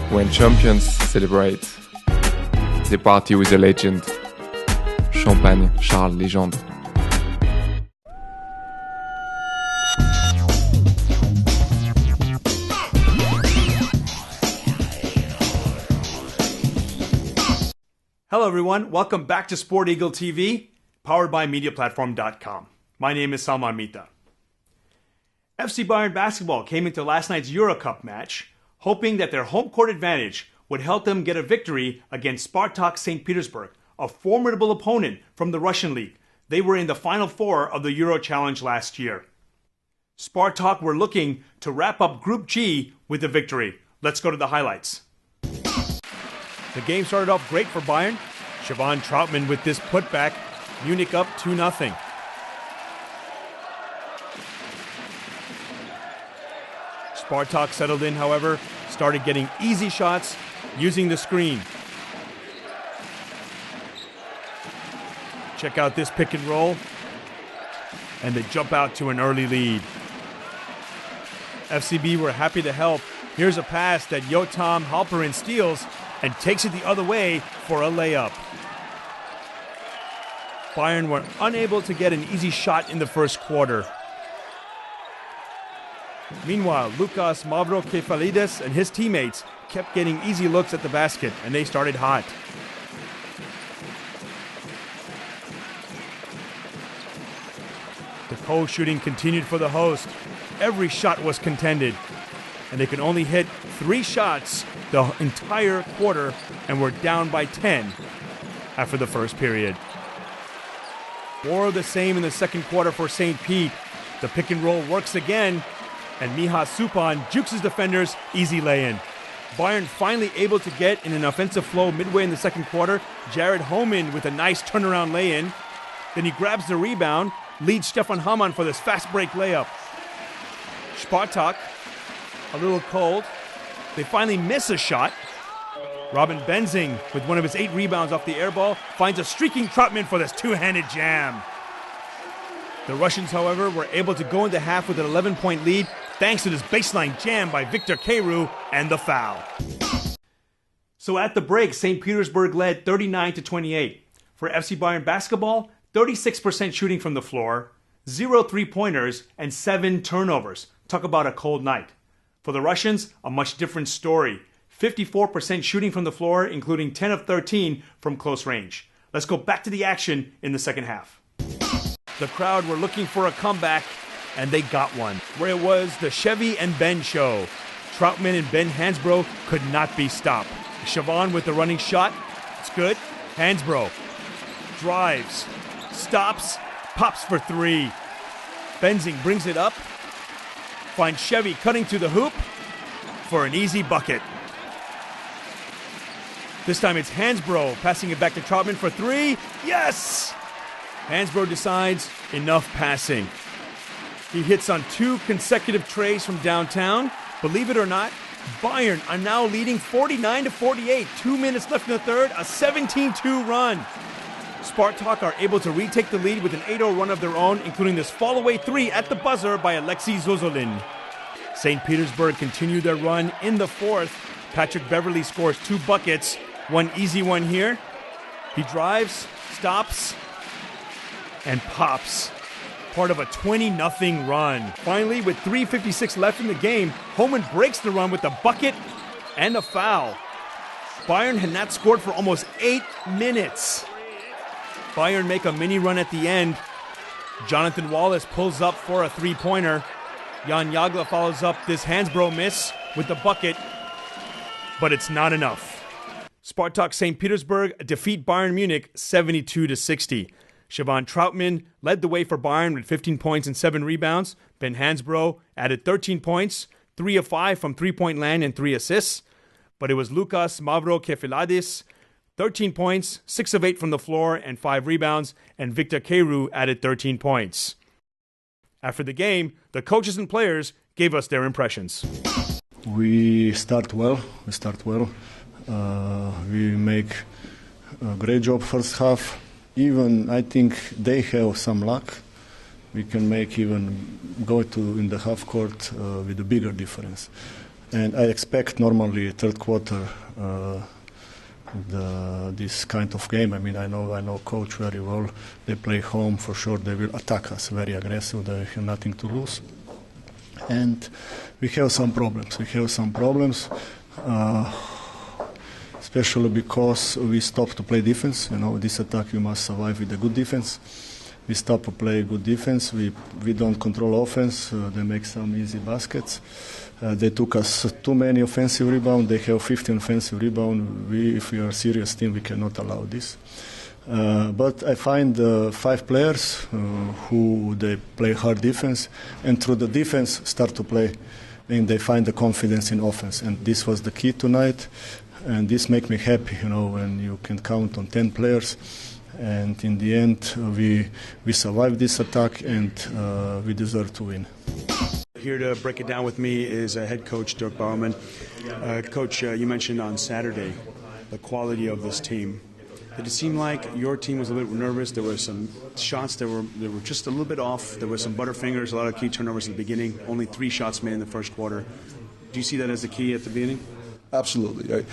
When champions celebrate, they party with a legend. Champagne, Charles Légende. Hello everyone, welcome back to Sport Eagle TV, powered by MediaPlatform.com. My name is Salman Mita. FC Bayern Basketball came into last night's Eurocup match, hoping that their home court advantage would help them get a victory against Spartak St. Petersburg, a formidable opponent from the Russian league. They were in the Final Four of the Euro Challenge last year. Spartak were looking to wrap up Group G with a victory. Let's go to the highlights. The game started off great for Bayern. Siobhan Trautmann with this putback. Munich up 2-0. Spartak settled in, however, started getting easy shots using the screen. Check out this pick and roll. And they jump out to an early lead. FCB were happy to help. Here's a pass that Yotam Halperin steals and takes it the other way for a layup. Bayern were unable to get an easy shot in the first quarter. Meanwhile, Lukas Mavro-Kefalides and his teammates kept getting easy looks at the basket, and they started hot. The cold shooting continued for the host. Every shot was contended, and they could only hit 3 shots the entire quarter and were down by 10 after the first period. More of the same in the second quarter for St. Pete. The pick and roll works again, and Miha Supan jukes his defenders, easy lay-in. Bayern finally able to get in an offensive flow midway in the second quarter. Jared Homan with a nice turnaround lay-in. Then he grabs the rebound, leads Stefan Hamann for this fast break layup. Spartak, a little cold. They finally miss a shot. Robin Benzing, with one of his 8 rebounds off the air ball, finds a streaking Trautmann for this two-handed jam. The Russians, however, were able to go into half with an 11-point lead thanks to this baseline jam by Victor Keiru and the foul. So at the break, St. Petersburg led 39-28. For FC Bayern Basketball, 36% shooting from the floor, 0 3-pointers, and 7 turnovers. Talk about a cold night. For the Russians, a much different story. 54% shooting from the floor, including 10 of 13 from close range. Let's go back to the action in the second half. The crowd were looking for a comeback, and they got one, where it was the Chevy and Ben show. Trautmann and Ben Hansbrough could not be stopped. Siobhan with the running shot. It's good. Hansbrough drives, stops, pops for 3. Benzing brings it up. Finds Chevy cutting to the hoop for an easy bucket. This time it's Hansbrough passing it back to Trautmann for 3. Yes! Hansbrough decides enough passing. He hits on 2 consecutive trays from downtown. Believe it or not, Bayern are now leading 49-48. 2 minutes left in the third, a 17-2 run. Spartak are able to retake the lead with an 8-0 run of their own, including this fall-away 3 at the buzzer by Alexei Zozolin. St. Petersburg continued their run in the fourth. Patrick Beverly scores 2 buckets, one easy one here. He drives, stops, and pops. Part of a 20-0 run. Finally, with 3:56 left in the game, Homan breaks the run with a bucket and a foul. Bayern had not scored for almost 8 minutes. Bayern make a mini run at the end. Jonathan Wallace pulls up for a 3-pointer. Jan Jagla follows up this Hansbrough miss with the bucket, but it's not enough. Spartak St. Petersburg defeat Bayern Munich 72-60. Siobhan Trautmann led the way for Bayern with 15 points and 7 rebounds. Ben Hansbrough added 13 points, 3 of 5 from 3-point land and 3 assists. But it was Lukas Mavro-Kefalides, 13 points, 6 of 8 from the floor and 5 rebounds, and Victor Keiru added 13 points. After the game, the coaches and players gave us their impressions. We start well. We make a great job first half. Even I think they have some luck. We can make even go to in the half court with a bigger difference. And I expect normally third quarter this kind of game. I mean, I know coach very well. They play home for sure. They will attack us very aggressive. They have nothing to lose. And we have some problems. Especially because we stopped to play defense. You know, this attack you must survive with a good defense. We stop to play good defense. We don't control offense. They make some easy baskets. They took us too many offensive rebounds. They have 15 offensive rebounds. If we are a serious team, we cannot allow this. But I find 5 players who they play hard defense, and through the defense start to play, and they find the confidence in offense. And this was the key tonight, and this make me happy. You know, when you can count on 10 players. And in the end, we survived this attack, and we deserve to win. Here to break it down with me is head coach Dirk Bauerman. Coach, you mentioned on Saturday the quality of this team. Did it seem like your team was a little bit nervous? There were some shots that were just a little bit off. There were some butterfingers, a lot of key turnovers at the beginning. Only 3 shots made in the first quarter. Do you see that as the key at the beginning? Absolutely.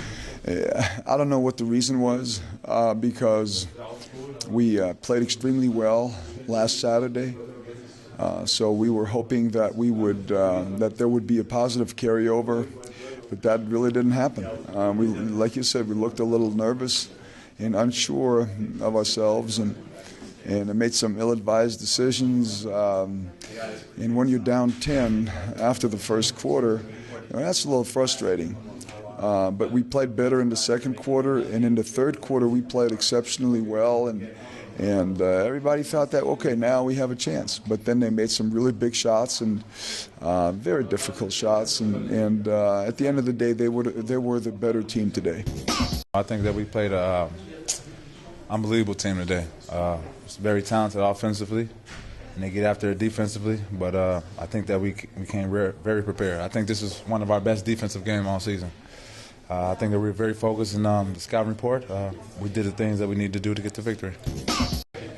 I don't know what the reason was because we played extremely well last Saturday. So we were hoping that that there would be a positive carryover, but that really didn't happen. Like you said, we looked a little nervous and unsure of ourselves, and made some ill-advised decisions. And when you're down 10 after the first quarter, that's a little frustrating. But we played better in the second quarter, and in the third quarter we played exceptionally well, and everybody thought that, okay, now we have a chance. But then they made some really big shots, and very difficult shots, and at the end of the day they were the better team today. I think that we played an unbelievable team today. It's very talented offensively, and they get after it defensively, but I think that we came very prepared. I think this is one of our best defensive games all season. I think that we're very focused in the scouting report. We did the things that we need to do to get the victory.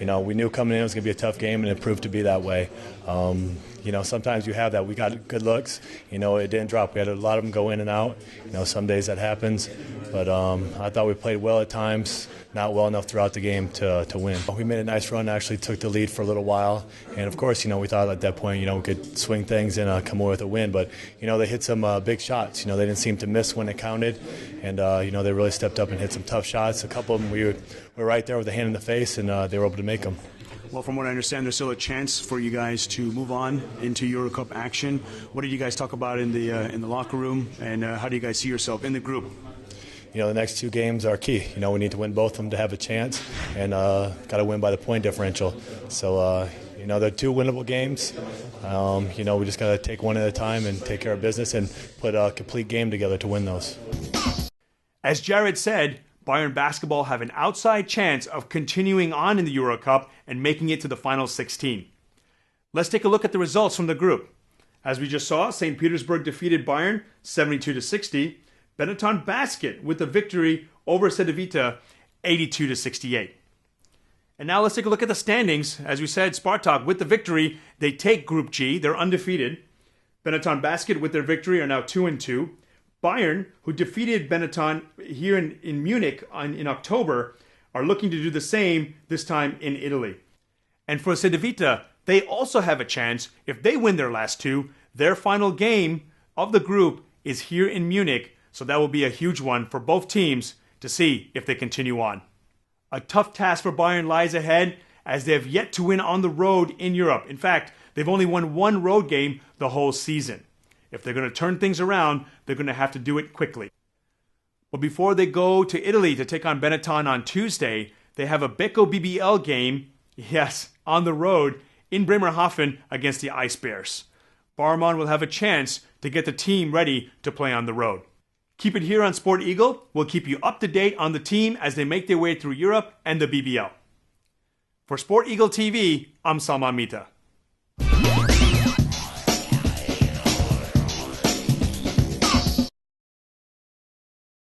You know, we knew coming in it was going to be a tough game, and it proved to be that way. You know, sometimes you have that. We got good looks. You know, it didn't drop. We had a lot of them go in and out. You know, some days that happens. But I thought we played well at times, not well enough throughout the game to win. We made a nice run, actually took the lead for a little while. And, of course, you know, we thought at that point, you know, we could swing things and come away with a win. But, you know, they hit some big shots. You know, they didn't seem to miss when it counted. And, you know, they really stepped up and hit some tough shots. A couple of them we were right there with a hand in the face, and they were able to make them. Well, from what I understand, there's still a chance for you guys to move on into Eurocup action. What did you guys talk about in the locker room, and how do you guys see yourself in the group? You know, the next 2 games are key. You know, we need to win both of them to have a chance, and got to win by the point differential. So, you know, they're 2 winnable games. You know, we just got to take one at a time and take care of business and put a complete game together to win those. As Jared said, Bayern Basketball have an outside chance of continuing on in the Eurocup and making it to the final 16. Let's take a look at the results from the group. As we just saw, St. Petersburg defeated Bayern 72-60. Benetton Basket with the victory over Cedevita 82-68. And now let's take a look at the standings. As we said, Spartak with the victory, they take Group G. They're undefeated. Benetton Basket with their victory are now 2-2. Bayern, who defeated Benetton here in Munich in October, are looking to do the same, this time in Italy. And for Cedevita, they also have a chance. If they win their last 2, their final game of the group is here in Munich, so that will be a huge one for both teams to see if they continue on. A tough task for Bayern lies ahead, as they have yet to win on the road in Europe. In fact, they've only won 1 road game the whole season. If they're going to turn things around, they're going to have to do it quickly. But before they go to Italy to take on Benetton on Tuesday, they have a Beko BBL game, yes, on the road in Bremerhaven against the Ice Bears. Barman will have a chance to get the team ready to play on the road. Keep it here on Sport Eagle. We'll keep you up to date on the team as they make their way through Europe and the BBL. For Sport Eagle TV, I'm Salman Mita.